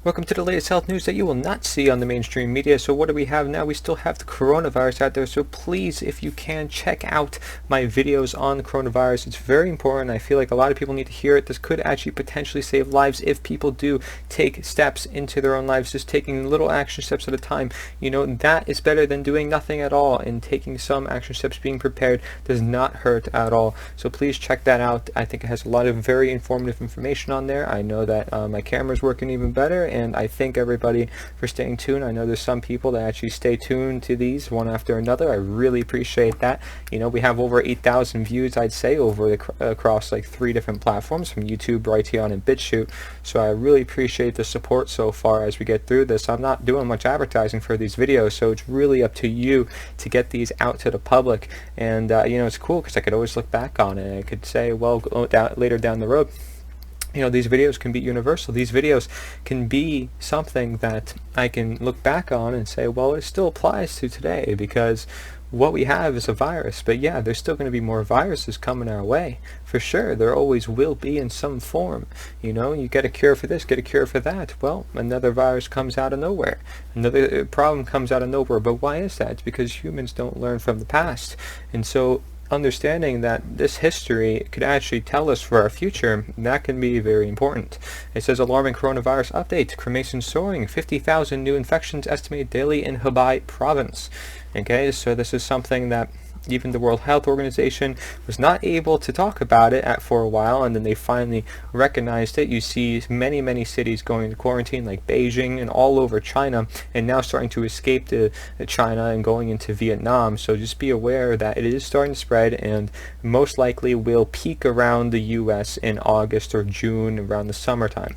Welcome to the latest health news that you will not see on the mainstream media. So what do we have now? We still have the coronavirus out there. So please, if you can, check out my videos on the coronavirus. It's very important. I feel like a lot of people need to hear it. This could actually potentially save lives if people do take steps into their own lives, just taking little action steps at a time. You know, that is better than doing nothing at all, and taking some action steps, being prepared, does not hurt at all. So please check that out. I think it has a lot of very informative information on there. I know that my camera's working even better, and I thank everybody for staying tuned. I know there's some people that actually stay tuned to these one after another. I really appreciate that. You know, we have over 8,000 views, I'd say, over across like 3 different platforms, from YouTube, Brighteon, and BitChute. So I really appreciate the support so far as we get through this. I'm not doing much advertising for these videos, so it's really up to you to get these out to the public. And you know, it's cool because I could always look back on it. I could say, well, later down the road, you know, these videos can be universal. These videos can be something that I can look back on and say, well, it still applies to today, because what we have is a virus. But yeah, there's still going to be more viruses coming our way, for sure. There always will be in some form. You know, you get a cure for this, get a cure for that. Well, another virus comes out of nowhere. Another problem comes out of nowhere. But why is that? It's because humans don't learn from the past. And so understanding that this history could actually tell us for our future, that can be very important. It says, alarming coronavirus update, cremation soaring, 50,000 new infections estimated daily in Hubei province. Okay, so this is something that even the World Health Organization was not able to talk about it for a while, and then they finally recognized it. You see many cities going into quarantine, like Beijing and all over China, and now starting to escape to China and going into Vietnam. So just be aware that it is starting to spread, and most likely will peak around the US in August or June, around the summertime.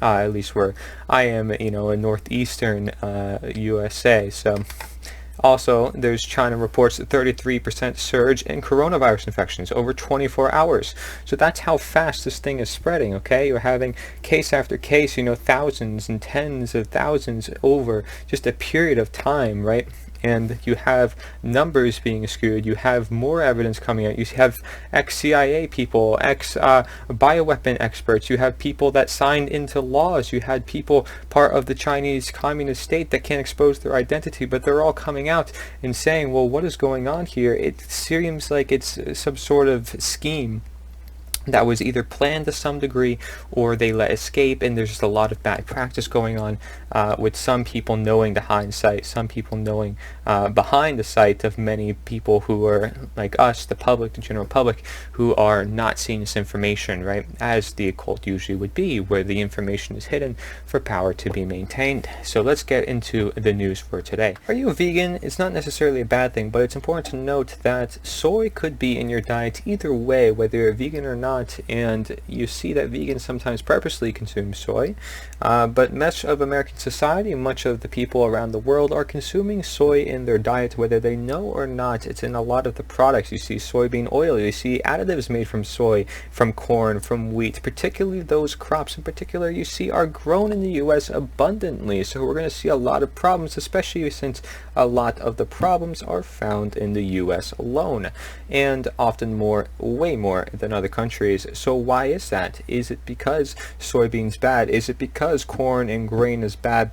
At least where I am, you know, in northeastern USA. So also, there's China reports a 33% surge in coronavirus infections over 24 hours. So that's how fast this thing is spreading, okay? You're having case after case, you know, thousands and tens of thousands over just a period of time, right? And you have numbers being skewed. You have more evidence coming out. You have ex-CIA people, ex-bioweapon experts. You have people that signed into laws. You had people part of the Chinese Communist state that can't expose their identity, but they're all coming out and saying, well, what is going on here? It seems like it's some sort of scheme that was either planned to some degree, or they let escape, and there's just a lot of bad practice going on with some people knowing the hindsight, some people knowing behind the sight of many people who are like us, the public, the general public, who are not seeing this information, right, as the occult usually would be, where the information is hidden for power to be maintained. So let's get into the news for today. Are you a vegan? It's not necessarily a bad thing, but it's important to note that soy could be in your diet either way, whether you're vegan or not. And you see that vegans sometimes purposely consume soy, but much of American society, much of the people around the world are consuming soy in their diet, whether they know or not. It's in a lot of the products. You see soybean oil, you see additives made from soy, from corn, from wheat. Particularly those crops in particular you see are grown in the US abundantly, so we're going to see a lot of problems, especially since a lot of the problems are found in the US alone, and often more, way more than other countries. So why is that? Is it because soybeans bad? Is it because corn and grain is bad?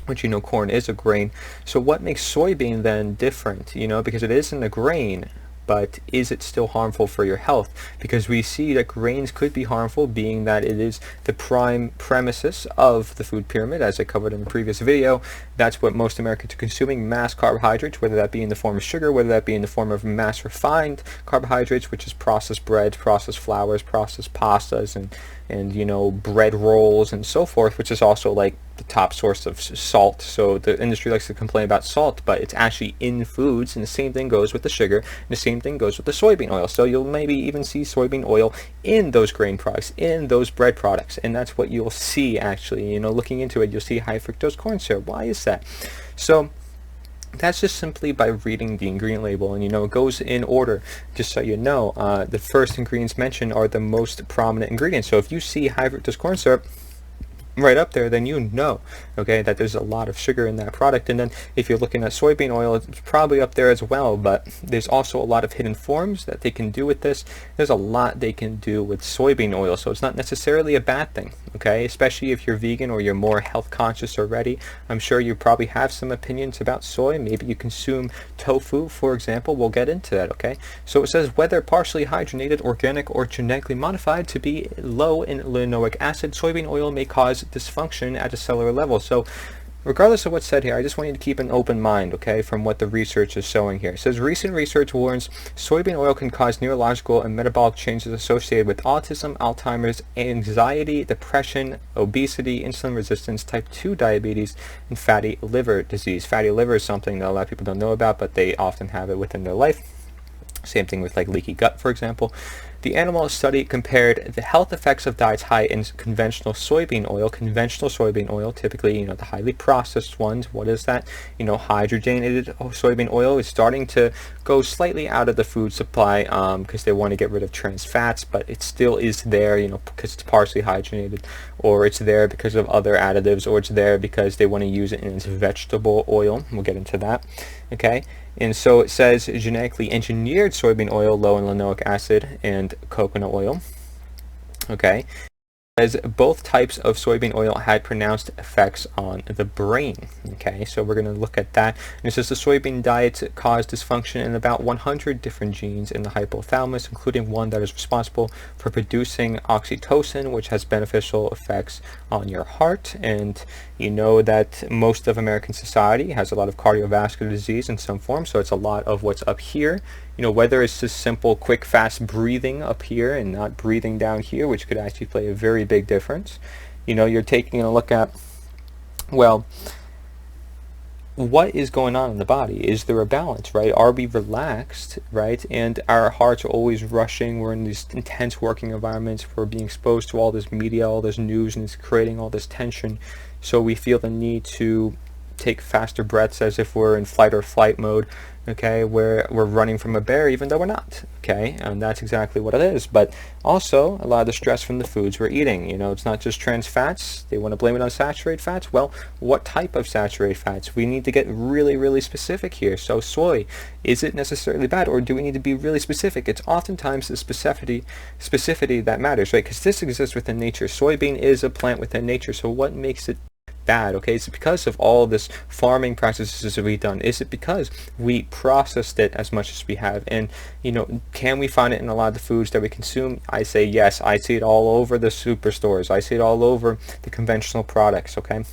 Which, you know, corn is a grain. So what makes soybean then different? You know, because it isn't a grain, but is it still harmful for your health? Because we see that grains could be harmful, being that it is the prime premises of the food pyramid, as I covered in the previous video. That's what most Americans are consuming, mass carbohydrates, whether that be in the form of sugar, whether that be in the form of mass refined carbohydrates, which is processed breads, processed flours, processed pastas, and you know, bread rolls and so forth, which is also like the top source of salt. So the industry likes to complain about salt, but it's actually in foods, and the same thing goes with the sugar, and the same thing goes with the soybean oil. So you'll maybe even see soybean oil in those grain products, in those bread products, and that's what you'll see actually. You know, looking into it, you'll see high fructose corn syrup. Why is that? So that's just simply by reading the ingredient label, and you know, it goes in order, just so you know. The first ingredients mentioned are the most prominent ingredients. So if you see high fructose corn syrup, right up there, then you know, okay, that there's a lot of sugar in that product. And then if you're looking at soybean oil, it's probably up there as well, but there's also a lot of hidden forms that they can do with this. There's a lot they can do with soybean oil, so it's not necessarily a bad thing, okay, especially if you're vegan or you're more health conscious already. I'm sure you probably have some opinions about soy. Maybe you consume tofu, for example. We'll get into that, okay? So it says whether partially hydrogenated, organic, or genetically modified to be low in linoleic acid, soybean oil may cause dysfunction at a cellular level. So regardless of what's said here, I just want you to keep an open mind, okay, from what the research is showing here. It says recent research warns soybean oil can cause neurological and metabolic changes associated with autism, Alzheimer's, anxiety, depression, obesity, insulin resistance, type 2 diabetes, and fatty liver disease. Fatty liver is something that a lot of people don't know about, but they often have it within their life. Same thing with like leaky gut, for example. The animal study compared the health effects of diets high in conventional soybean oil, typically, the highly processed ones. What is that? Hydrogenated soybean oil is starting to go slightly out of the food supply because they want to get rid of trans fats, but it still is there, because it's partially hydrogenated, or it's there because of other additives, or it's there because they want to use it in its vegetable oil. We'll get into that, okay? And so it says genetically engineered soybean oil low in linoleic acid and coconut oil, okay, as both types of soybean oil had pronounced effects on the brain. Okay, so we're going to look at that. And it says the soybean diet caused dysfunction in about 100 different genes in the hypothalamus, including one that is responsible for producing oxytocin, which has beneficial effects on your heart. And you know that most of American society has a lot of cardiovascular disease in some form, so it's a lot of what's up here. Whether it's just simple, quick, fast breathing up here and not breathing down here, which could actually play a very big difference. You're taking a look at, well, what is going on in the body? Is there a balance, right? Are we relaxed, right? And our hearts are always rushing. We're in these intense working environments. We're being exposed to all this media, all this news, and it's creating all this tension. So we feel the need to take faster breaths as if we're in fight or flight mode, okay, where we're running from a bear even though we're not, okay, and that's exactly what it is. But also a lot of the stress from the foods we're eating, it's not just trans fats. They want to blame it on saturated fats. Well, what type of saturated fats? We need to get really, really specific here. So soy, is it necessarily bad, or do we need to be really specific? It's oftentimes the specificity that matters, right? Because this exists within nature. Soybean is a plant within nature, so what makes it bad? Okay, is it because of all this farming practices that we've done? Is it because we processed it as much as we have? And can we find it in a lot of the foods that we consume? I say yes. I see it all over the superstores. I see it all over the conventional products, okay?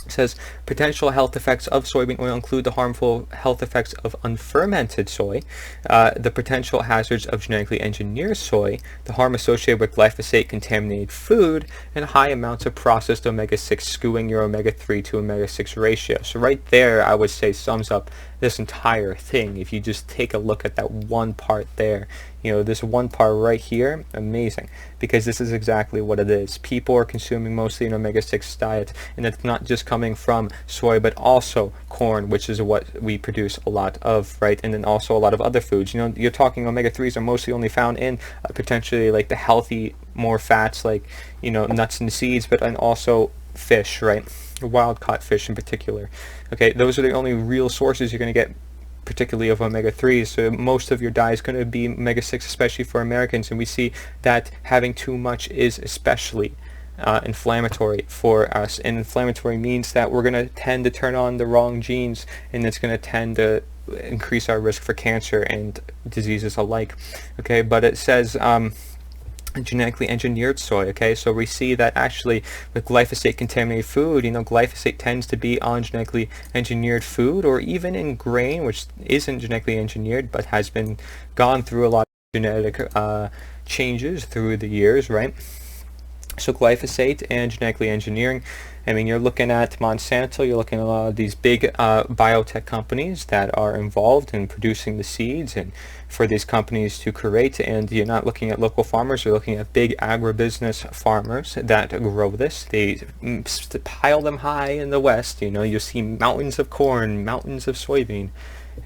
It says potential health effects of soybean oil include the harmful health effects of unfermented soy, the potential hazards of genetically engineered soy, the harm associated with glyphosate contaminated food, and high amounts of processed omega-6 skewing your omega-3 to omega-6 ratio. So right there, I would say sums up this entire thing. If you just take a look at that one part there, this one part right here, amazing, because this is exactly what it is. People are consuming mostly an omega-6 diet, and it's not just coming from soy, but also corn, which is what we produce a lot of, right? And then also a lot of other foods. You're talking omega-3s are mostly only found in potentially like the healthy, more fats, like, nuts and seeds, but and also fish, right? Wild caught fish in particular. Okay, those are the only real sources you're going to get, particularly of omega-3s. So most of your diet is going to be omega-6, especially for Americans, and we see that having too much is especially inflammatory for us. And inflammatory means that we're going to tend to turn on the wrong genes, and it's going to tend to increase our risk for cancer and diseases alike. Okay, but it says genetically engineered soy. Okay, so we see that actually with glyphosate contaminated food, glyphosate tends to be on genetically engineered food, or even in grain, which isn't genetically engineered but has been gone through a lot of genetic changes through the years, right? So glyphosate and genetically engineering, you're looking at Monsanto, you're looking at a lot of these big biotech companies that are involved in producing the seeds and for these companies to create, and you're not looking at local farmers, you're looking at big agribusiness farmers that grow this. They pile them high in the West, you see mountains of corn, mountains of soybean,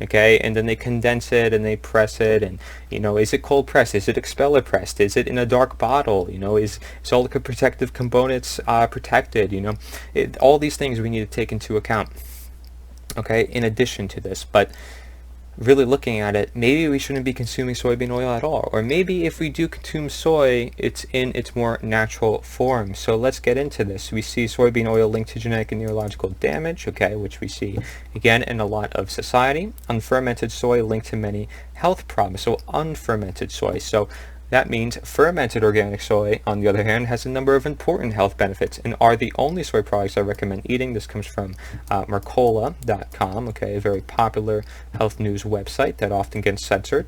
okay, and then they condense it and they press it, and is it cold pressed, is it expeller pressed, is it in a dark bottle, is all the protective components protected, all these things we need to take into account, okay, in addition to this. But really looking at it, maybe we shouldn't be consuming soybean oil at all, or maybe if we do consume soy, it's in its more natural form. So let's get into this. We see soybean oil linked to genetic and neurological damage, okay, which we see again in a lot of society. Unfermented soy linked to many health problems. So unfermented soy, so that means fermented organic soy, on the other hand, has a number of important health benefits and are the only soy products I recommend eating. This comes from Mercola.com, okay, a very popular health news website that often gets censored.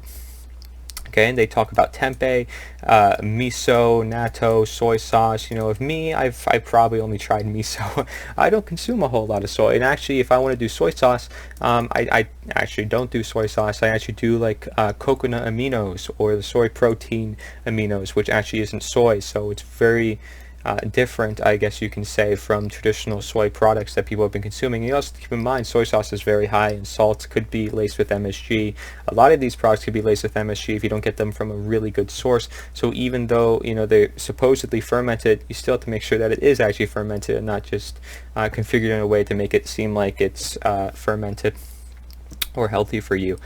Okay, and they talk about tempeh, miso, natto, soy sauce. Of me, I've probably only tried miso. I don't consume a whole lot of soy, and actually, if I want to do soy sauce, I actually don't do soy sauce. I actually do like coconut aminos or the soy protein aminos, which actually isn't soy, so it's very different, I guess you can say, from traditional soy products that people have been consuming. You also have to keep in mind soy sauce is very high in salt, could be laced with MSG. A lot of these products could be laced with MSG if you don't get them from a really good source. So even though they're supposedly fermented, you still have to make sure that it is actually fermented and not just configured in a way to make it seem like it's fermented or healthy for you,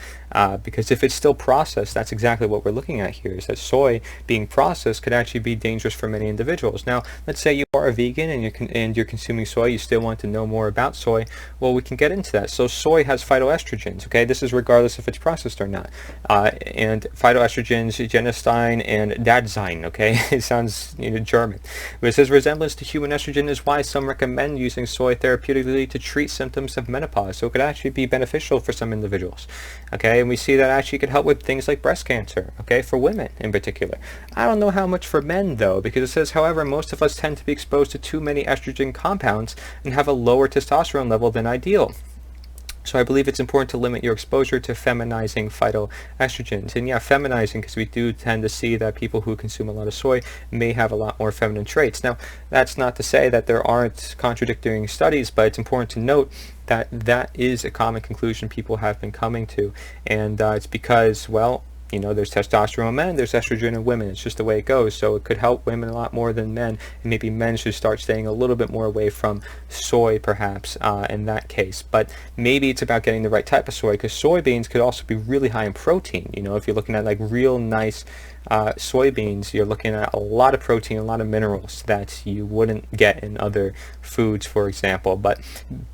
because if it's still processed, that's exactly what we're looking at here, is that soy being processed could actually be dangerous for many individuals. Now, let's say you are a vegan and you're consuming soy, you still want to know more about soy. Well, we can get into that. So soy has phytoestrogens, okay? This is regardless if it's processed or not. And phytoestrogens, genistein and dadziine, okay? It sounds German. But it says resemblance to human estrogen is why some recommend using soy therapeutically to treat symptoms of menopause. So it could actually be beneficial for some individuals, okay? And we see that actually could help with things like breast cancer, okay, for women in particular. I don't know how much for men though, because it says, however, most of us tend to be exposed to too many estrogen compounds and have a lower testosterone level than ideal. So I believe it's important to limit your exposure to feminizing phytoestrogens. And yeah, feminizing, because we do tend to see that people who consume a lot of soy may have a lot more feminine traits. Now, that's not to say that there aren't contradicting studies, but it's important to note that that is a common conclusion people have been coming to. And it's because, well, there's testosterone in men, there's estrogen in women. It's just the way it goes. So it could help women a lot more than men, and maybe men should start staying a little bit more away from soy, perhaps, in that case. But maybe it's about getting the right type of soy, because soybeans could also be really high in protein. If you're looking at like real nice soybeans, you're looking at a lot of protein, a lot of minerals that you wouldn't get in other foods, for example. But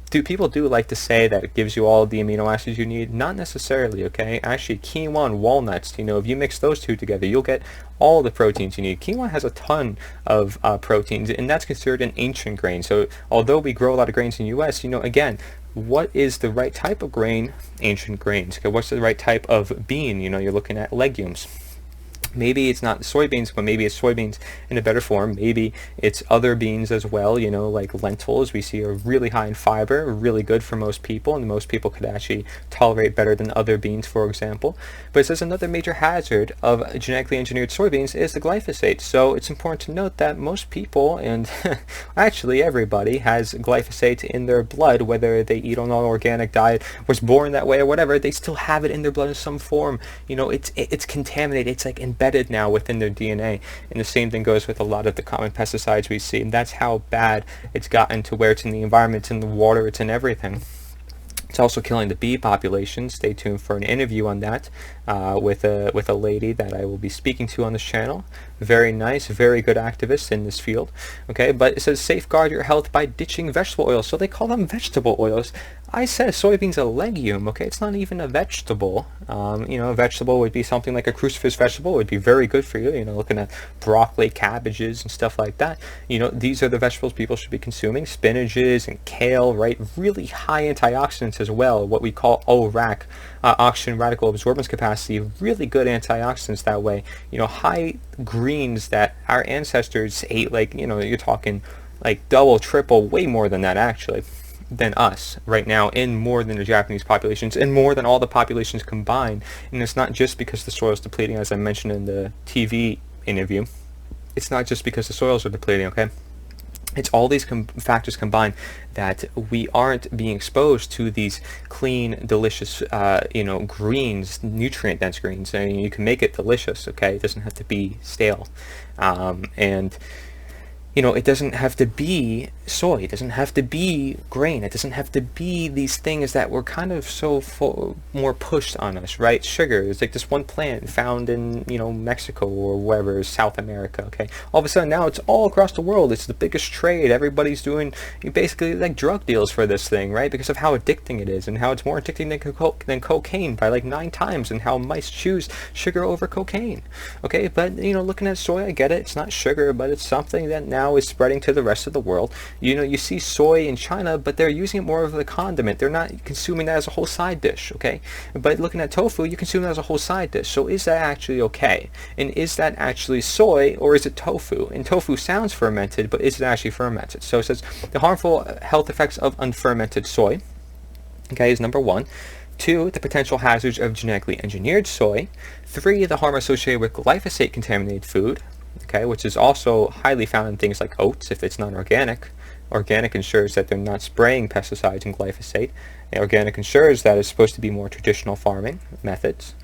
people do like to say that it gives you all the amino acids you need. Not necessarily, okay? Actually, quinoa and walnuts, if you mix those two together, you'll get all the proteins you need. Quinoa has a ton of proteins, and that's considered an ancient grain. So although we grow a lot of grains in the U.S., again, what is the right type of grain? Ancient grains. Okay, what's the right type of bean? You're looking at legumes. Maybe it's not soybeans, but maybe it's soybeans in a better form. Maybe it's other beans as well, like lentils. We see are really high in fiber, really good for most people, and most people could actually tolerate better than other beans, for example. But it says another major hazard of genetically engineered soybeans is the glyphosate. So it's important to note that most people, and actually everybody, has glyphosate in their blood, whether they eat on an organic diet, was born that way or whatever, they still have it in their blood in some form. It's contaminated. It's like embedded now within their DNA, and the same thing goes with a lot of the common pesticides we see, and that's how bad it's gotten to where it's in the environment, it's in the water, it's in everything. It's also killing the bee population. Stay tuned for an interview on that with a lady that I will be speaking to on this channel. Very nice, very good activist in this field. Okay, but it says safeguard your health by ditching vegetable oils. So they call them vegetable oils. I said soybean's a legume, okay? It's not even a vegetable. A vegetable would be something like a crucifix vegetable. It would be very good for you, looking at broccoli, cabbages, and stuff like that. These are the vegetables people should be consuming. Spinaches and kale, right? Really high antioxidants as well, what we call ORAC, oxygen radical absorbance capacity. Really good antioxidants that way. High greens that our ancestors ate, like, you're talking like double, triple, way more than that actually, than us right now, in more than the Japanese populations, and more than all the populations combined. And it's not just because the soil is depleting, as I mentioned in the TV interview. It's not just because the soils are depleting, okay? It's all these factors combined that we aren't being exposed to these clean, delicious, greens, nutrient-dense greens. I mean, you can make it delicious, okay? It doesn't have to be stale. And it doesn't have to be soy. It doesn't have to be grain. It doesn't have to be these things that were kind of more pushed on us, right? Sugar. It's like this one plant found in, Mexico or wherever, South America, okay? All of a sudden now it's all across the world. It's the biggest trade. Everybody's doing basically like drug deals for this thing, right? Because of how addicting it is and how it's more addicting than cocaine by like 9 times, and how mice choose sugar over cocaine, okay? But, looking at soy, I get it. It's not sugar, but it's something that now is spreading to the rest of the world. You see soy in China, but they're using it more of a condiment. They're not consuming that as a whole side dish, okay? But looking at tofu, you consume that as a whole side dish. So is that actually okay? And is that actually soy, or is it tofu? And tofu sounds fermented, but is it actually fermented? So it says the harmful health effects of unfermented soy, okay, is number 1. 2, the potential hazards of genetically engineered soy. 3, the harm associated with glyphosate contaminated food, okay, which is also highly found in things like oats if it's non-organic. Organic ensures that they're not spraying pesticides and glyphosate. And organic ensures that it's supposed to be more traditional farming methods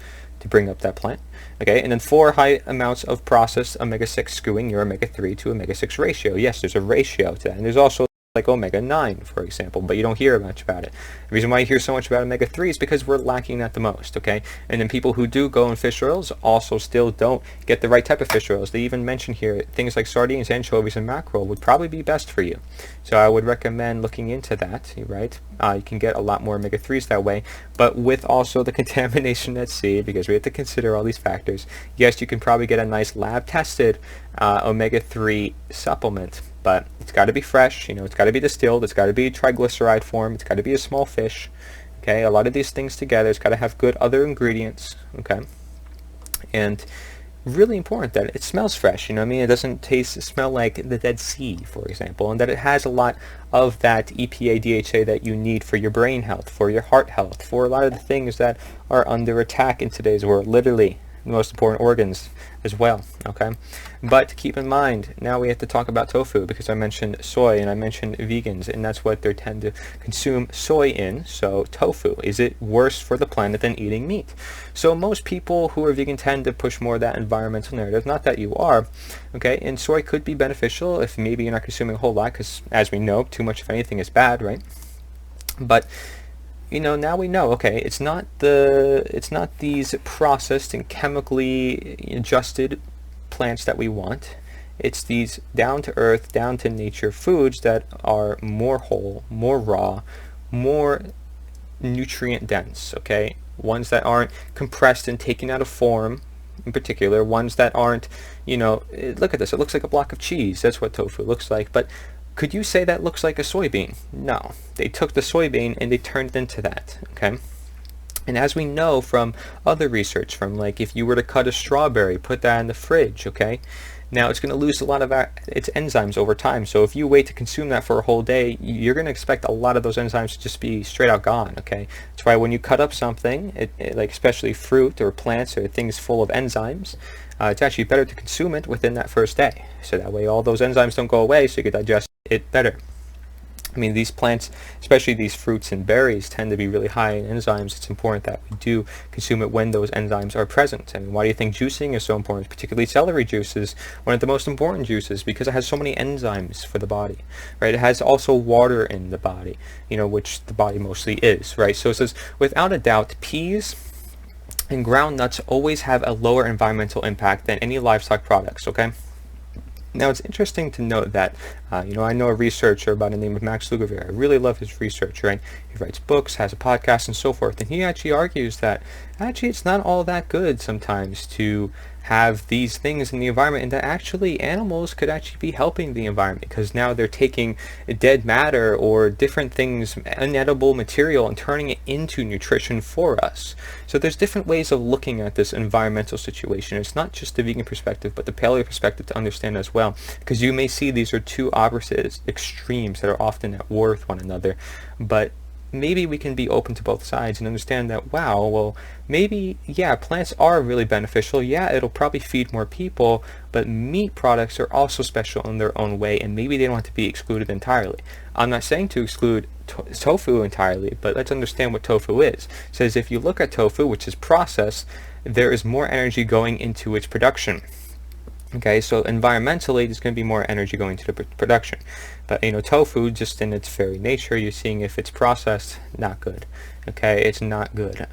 to bring up that plant. Okay, and then 4, high amounts of processed omega-6 skewing your omega-3 to omega-6 ratio. Yes, there's a ratio to that. And there's also like omega-9, for example, but you don't hear much about it. The reason why you hear so much about omega-3 is because we're lacking that the most, okay? And then people who do go in fish oils also still don't get the right type of fish oils. They even mention here things like sardines, anchovies, and mackerel would probably be best for you. So I would recommend looking into that, right? You can get a lot more omega-3s that way, but with also the contamination at sea, because we have to consider all these factors, yes, you can probably get a nice lab-tested omega-3 supplement, but it's got to be fresh, it's got to be distilled, it's got to be triglyceride form, it's got to be a small fish, okay? A lot of these things together, it's got to have good other ingredients, okay? And really important that it smells fresh, it doesn't smell like the Dead Sea, for example, and that it has a lot of that EPA, DHA that you need for your brain health, for your heart health, for a lot of the things that are under attack in today's world, literally the most important organs as well, okay? But keep in mind, now we have to talk about tofu, because I mentioned soy and I mentioned vegans, and that's what they tend to consume soy in. So tofu, is it worse for the planet than eating meat? So most people who are vegan tend to push more of that environmental narrative, not that you are, okay? And soy could be beneficial if maybe you're not consuming a whole lot, because as we know, too much of anything is bad, right? But now we know, okay, it's not these processed and chemically adjusted plants that we want. It's these down to earth, down to nature foods that are more whole, more raw, more nutrient dense, okay? Ones that aren't compressed and taken out of form, in particular, ones that aren't, look at this, it looks like a block of cheese. That's what tofu looks like, but could you say that looks like a soybean? No. They took the soybean and they turned it into that, okay? And as we know from other research, from like if you were to cut a strawberry, put that in the fridge, okay? Now it's going to lose a lot of its enzymes over time. So if you wait to consume that for a whole day, you're going to expect a lot of those enzymes to just be straight out gone, okay? That's why when you cut up something, like especially fruit or plants or things full of enzymes, it's actually better to consume it within that first day. So that way all those enzymes don't go away, so you can digest it better. I mean, these plants, especially these fruits and berries, tend to be really high in enzymes. It's important that we do consume it when those enzymes are present. I mean, why do you think juicing is so important? Particularly celery juice is one of the most important juices because it has so many enzymes for the body, right? It has also water in the body, which the body mostly is, right? So it says, without a doubt, peas and ground nuts always have a lower environmental impact than any livestock products, okay? Now, it's interesting to note that, I know a researcher by the name of Max Lugavere. I really love his research, right? He writes books, has a podcast, and so forth. And he actually argues that, it's not all that good sometimes to have these things in the environment, and that actually animals could actually be helping the environment because now they're taking dead matter or different things, inedible material, and turning it into nutrition for us. So there's different ways of looking at this environmental situation. It's not just the vegan perspective, but the paleo perspective to understand as well, because you may see these are two opposite extremes that are often at war with one another. But maybe we can be open to both sides and understand that, wow, well, maybe, yeah, plants are really beneficial. Yeah, it'll probably feed more people, but meat products are also special in their own way, and maybe they don't have to be excluded entirely. I'm not saying to exclude tofu entirely, but let's understand what tofu is. It says if you look at tofu, which is processed, there is more energy going into its production. Okay, so environmentally, there's going to be more energy going to the production. But, tofu, just in its very nature, you're seeing if it's processed, not good. Okay, it's not good.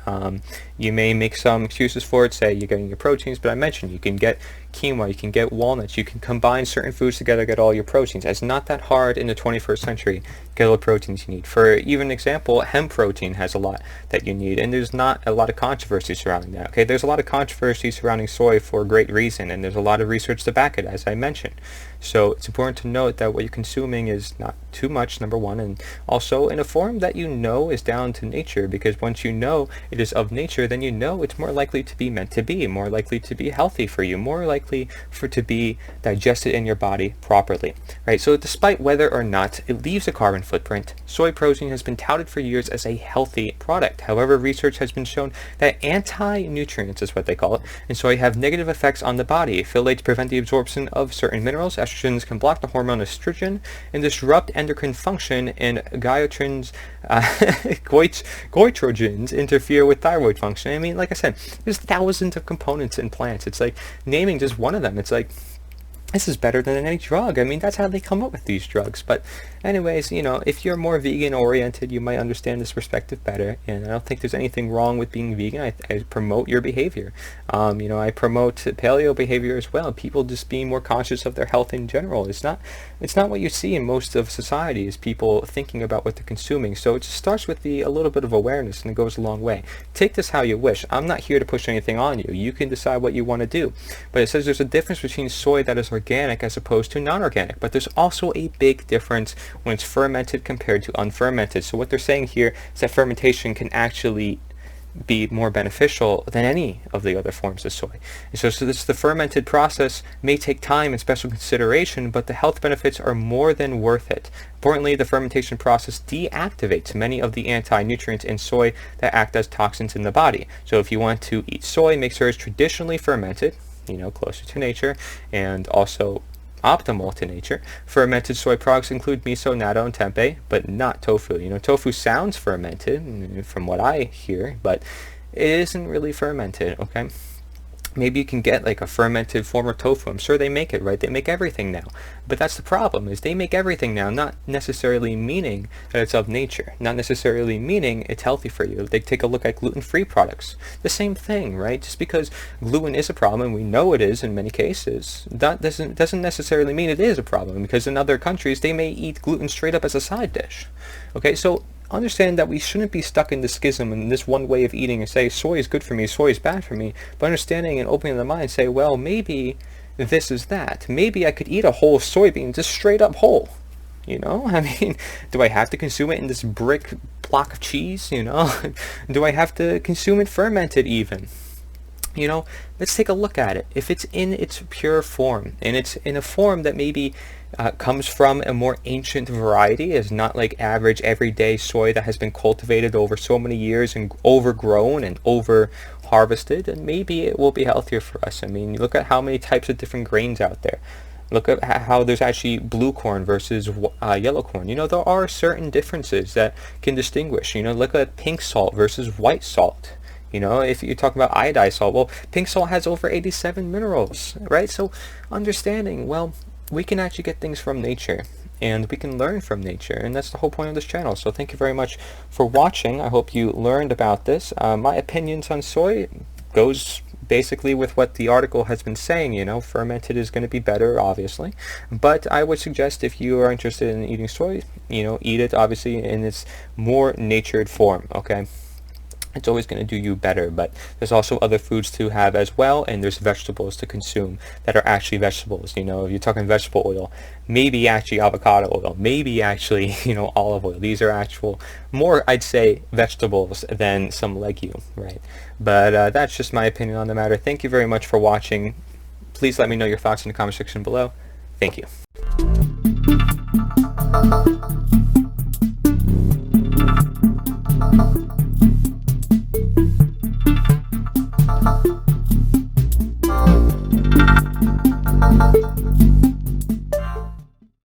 You may make some excuses for it, say you're getting your proteins, but I mentioned you can get quinoa, you can get walnuts, you can combine certain foods together, get all your proteins. It's not that hard in the 21st century to get all the proteins you need. For even example, hemp protein has a lot that you need, and there's not a lot of controversy surrounding that. Okay, there's a lot of controversy surrounding soy for a great reason, and there's a lot of research to back it, as I mentioned. So it's important to note that what you're consuming is not too much, number one, and also in a form that is down to nature, because once you know it is of nature, then it's more likely to be meant to be, more likely to be healthy for you, more likely for it to be digested in your body properly, right? So despite whether or not it leaves a carbon footprint, soy protein has been touted for years as a healthy product. However, research has been shown that anti-nutrients is what they call it, and soy have negative effects on the body. Phthalates prevent the absorption of certain minerals, estrogens can block the hormone estrogen, and disrupt endocrine function, and goitrogens interfere with thyroid function. I mean, like I said, there's thousands of components in plants. It's like naming just one of them. It's like, this is better than any drug. I mean, that's how they come up with these drugs. But anyways, if you're more vegan oriented, you might understand this perspective better. And I don't think there's anything wrong with being vegan. I promote your behavior. I promote paleo behavior as well. People just being more conscious of their health in general. It's not what you see in most of society, is people thinking about what they're consuming. So it just starts with a little bit of awareness, and it goes a long way. Take this how you wish. I'm not here to push anything on you. You can decide what you want to do. But it says there's a difference between soy that is organic as opposed to non-organic. But there's also a big difference when it's fermented compared to unfermented. So what they're saying here is that fermentation can actually be more beneficial than any of the other forms of soy. And so the fermented process may take time and special consideration, but the health benefits are more than worth it. Importantly, the fermentation process deactivates many of the anti-nutrients in soy that act as toxins in the body. So if you want to eat soy, make sure it's traditionally fermented, closer to nature, and also optimal to nature. Fermented soy products include miso, natto, and tempeh, but not tofu. Tofu sounds fermented from what I hear, but it isn't really fermented, okay? Maybe you can get like a fermented form of tofu. I'm sure they make it, right? They make everything now. But that's the problem, is they make everything now, not necessarily meaning that it's of nature, not necessarily meaning it's healthy for you. They take a look at gluten-free products. The same thing, right? Just because gluten is a problem, and we know it is in many cases, that doesn't necessarily mean it is a problem, because in other countries, they may eat gluten straight up as a side dish. Okay, so understand that we shouldn't be stuck in the schism in this one way of eating and say soy is good for me, soy is bad for me, but understanding and opening the mind, say, well, maybe this is that. Maybe I could eat a whole soybean just straight up whole. I mean, do I have to consume it in this brick block of cheese? Do I have to consume it fermented even? Let's take a look at it. If it's in its pure form, and it's in a form that maybe comes from a more ancient variety, is not like average everyday soy that has been cultivated over so many years and overgrown and over harvested, and maybe it will be healthier for us. I mean, look at how many types of different grains out there. Look at how there's actually blue corn versus yellow corn. There are certain differences that can distinguish. Look at pink salt versus white salt. If you're talking about iodized salt, well, pink salt has over 87 minerals, right? So understanding, well, we can actually get things from nature, and we can learn from nature, and that's the whole point of this channel. So thank you very much for watching. I hope you learned about this. My opinions on soy goes basically with what the article has been saying. Fermented is going to be better, obviously, but I would suggest if you are interested in eating soy, eat it obviously in its more natured form, okay? It's always going to do you better, but there's also other foods to have as well, and there's vegetables to consume that are actually vegetables. If you're talking vegetable oil, maybe actually avocado oil, maybe actually, olive oil. These are actual, more, I'd say, vegetables than some legume, right? But that's just my opinion on the matter. Thank you very much for watching. Please let me know your thoughts in the comment section below. Thank you.